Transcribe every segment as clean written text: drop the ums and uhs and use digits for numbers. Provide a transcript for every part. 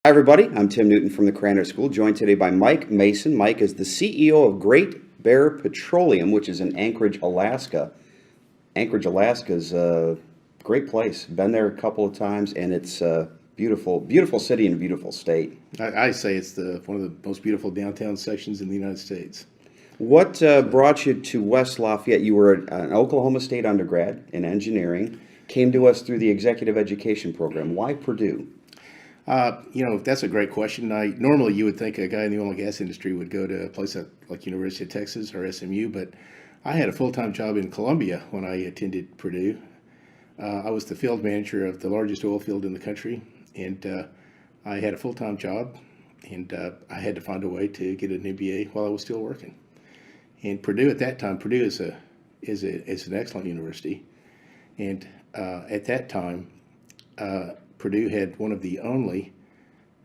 Hi, everybody. I'm Tim Newton from the Cranor School, joined today by Mike Mason. Mike is the CEO of Great Bear Petroleum, which is in Anchorage, Alaska. Anchorage, Alaska is a great place. Been there a couple of times, and it's a beautiful, beautiful city and a beautiful state. I say it's one of the most beautiful downtown sections in the United States. What brought you to West Lafayette? You were an Oklahoma State undergrad in engineering, came to us through the executive education program. Why Purdue? That's a great question. Normally you would think a guy in the oil and gas industry would go to a place like University of Texas or SMU, but I had a full-time job in Columbia when I attended Purdue. I was the field manager of the largest oil field in the country, and I had a full-time job, and I had to find a way to get an MBA while I was still working. And Purdue at that time, Purdue is an excellent university, and at that time, Purdue had one of the only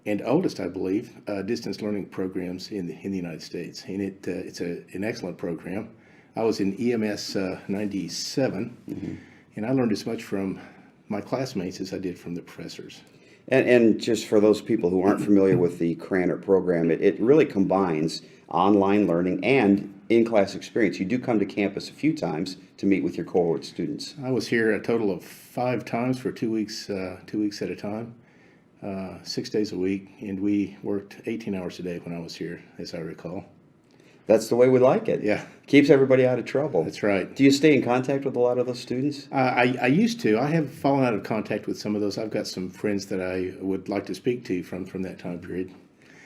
and oldest, I believe, distance learning programs in the United States, and it's an excellent program. I was in EMS 97, and I learned as much from my classmates as I did from the professors. And just for those people who aren't familiar with the Cranor program, it really combines online learning and in-class experience. You do come to campus a few times to meet with your cohort students. I was here a total of 5 times for 2 weeks, 2 weeks at a time, 6 days a week, and we worked 18 hours a day when I was here, as I recall. That's the way we like it. Yeah. Keeps everybody out of trouble. That's right. Do you stay in contact with a lot of those students? I used to. I have fallen out of contact with some of those. I've got some friends that I would like to speak to from that time period.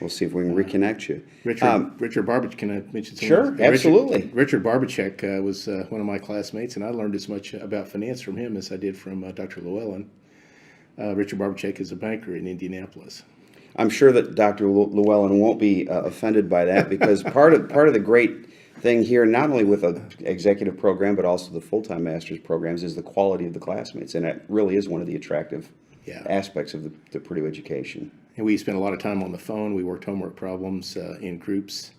We'll see if we can reconnect you. Richard Barbich, can I mention something? Sure, absolutely. Richard Barbachek was one of my classmates, and I learned as much about finance from him as I did from Dr. Llewellyn. Richard Barbachek is a banker in Indianapolis. I'm sure that Dr. Llewellyn won't be offended by that, because part of the great thing here, not only with an executive program but also the full-time master's programs, is the quality of the classmates, and that really is one of the attractive aspects of the Purdue education. And we spent a lot of time on the phone. We worked homework problems in groups.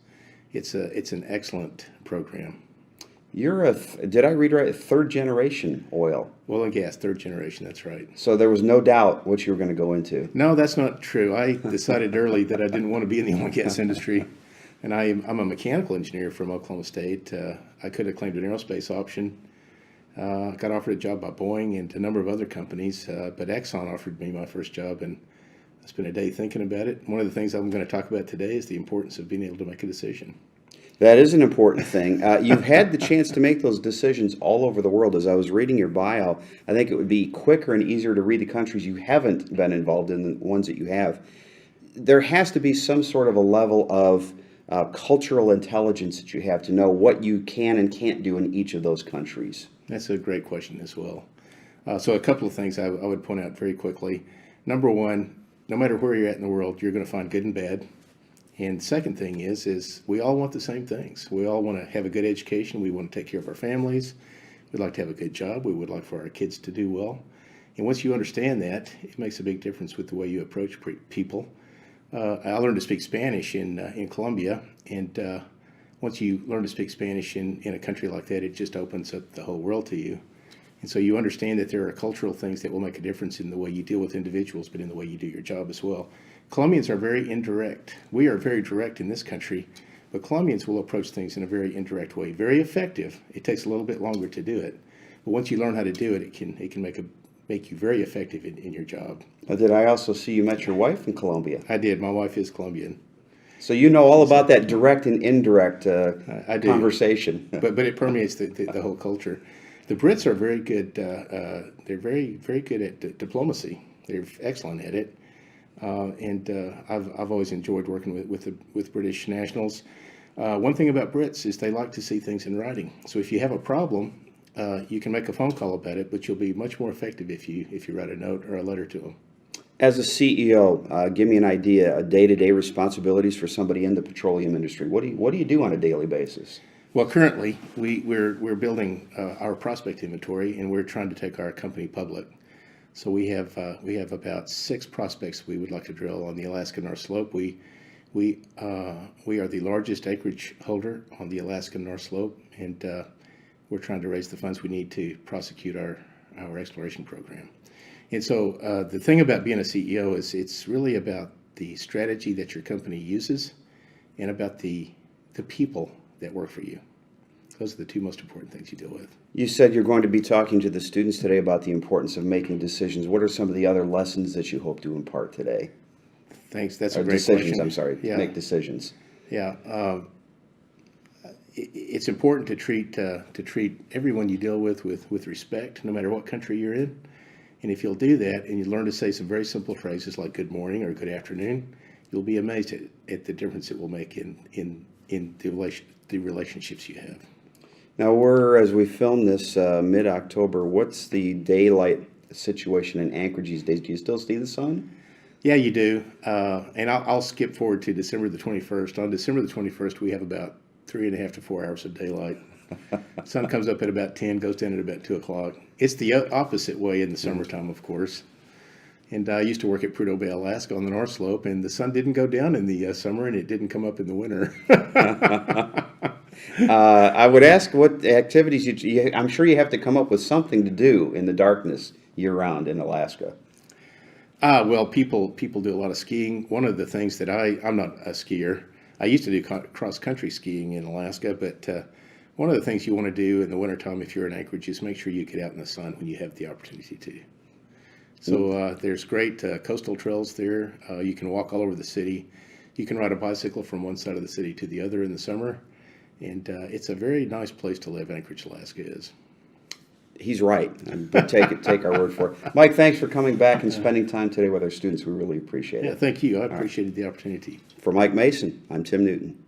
It's an excellent program. You're did I read right, third generation oil? Oil and gas, third generation, that's right. So there was no doubt what you were going to go into. No, that's not true. I decided early that I didn't want to be in the oil and gas industry. And I'm a mechanical engineer from Oklahoma State. I could have claimed an aerospace option. Got offered a job by Boeing and a number of other companies, but Exxon offered me my first job, and I spent a day thinking about it. One of the things I'm going to talk about today is the importance of being able to make a decision. That is an important thing. You've had the chance to make those decisions all over the world. As I was reading your bio, I think it would be quicker and easier to read the countries you haven't been involved in than the ones that you have. There has to be some sort of a level of cultural intelligence that you have to know what you can and can't do in each of those countries. That's a great question as well. So a couple of things I would point out very quickly. Number one, no matter where you're at in the world, you're going to find good and bad. And the second thing is we all want the same things. We all want to have a good education. We want to take care of our families. We'd like to have a good job. We would like for our kids to do well. And once you understand that, it makes a big difference with the way you approach people. I learned to speak Spanish in Colombia, and once you learn to speak Spanish in a country like that, it just opens up the whole world to you. And so you understand that there are cultural things that will make a difference in the way you deal with individuals, but in the way you do your job as well. Colombians are very indirect. We are very direct in this country, but Colombians will approach things in a very indirect way. Very effective. It takes a little bit longer to do it, but once you learn how to do it, it can make you very effective in your job. Did I also see you met your wife in Colombia? I did. My wife is Colombian. So you know all about that direct and indirect I do. conversation. But it permeates the whole culture. The Brits are very good. They're very, very good at diplomacy. They're excellent at it. I've always enjoyed working with British nationals. One thing about Brits is they like to see things in writing. So if you have a problem, you can make a phone call about it, but you'll be much more effective if you write a note or a letter to them. As a CEO, give me an idea, day-to-day responsibilities for somebody in the petroleum industry. What do you do on a daily basis? Well, currently we're building our prospect inventory, and we're trying to take our company public. So we have about 6 prospects we would like to drill on the Alaska North Slope. We are the largest acreage holder on the Alaska North Slope, and we're trying to raise the funds we need to prosecute our exploration program. And so the thing about being a CEO is it's really about the strategy that your company uses and about the people that work for you. Those are the two most important things you deal with. You said you're going to be talking to the students today about the importance of making decisions. What are some of the other lessons that you hope to impart today? Thanks. That's Or a great decisions, question. I'm sorry. Yeah. Make decisions. Yeah. It's important to treat everyone you deal with respect, no matter what country you're in. And if you'll do that and you learn to say some very simple phrases like good morning or good afternoon, you'll be amazed at the difference it will make in the relationships you have. Now, as we film this mid-October, what's the daylight situation in Anchorage these days? Do you still see the sun? Yeah, you do. And I'll skip forward to December the 21st. On December the 21st, we have about 3.5 to 4 hours of daylight. Sun comes up at about 10, goes down at about 2 o'clock. It's the opposite way in the summertime, of course. And I used to work at Prudhoe Bay, Alaska on the North Slope, and the sun didn't go down in the summer, and it didn't come up in the winter. I would ask what activities I'm sure you have to come up with something to do in the darkness year-round in Alaska. Well, people do a lot of skiing. One of the things that I'm not a skier. I used to do cross-country skiing in Alaska, but one of the things you want to do in the wintertime if you're in Anchorage is make sure you get out in the sun when you have the opportunity to. So there's great coastal trails there. You can walk all over the city. You can ride a bicycle from one side of the city to the other in the summer. And it's a very nice place to live, Anchorage, Alaska is. He's right. But take our word for it. Mike, thanks for coming back and spending time today with our students. We really appreciate it. Yeah, thank you. I appreciated the opportunity. For Mike Mason, I'm Tim Newton.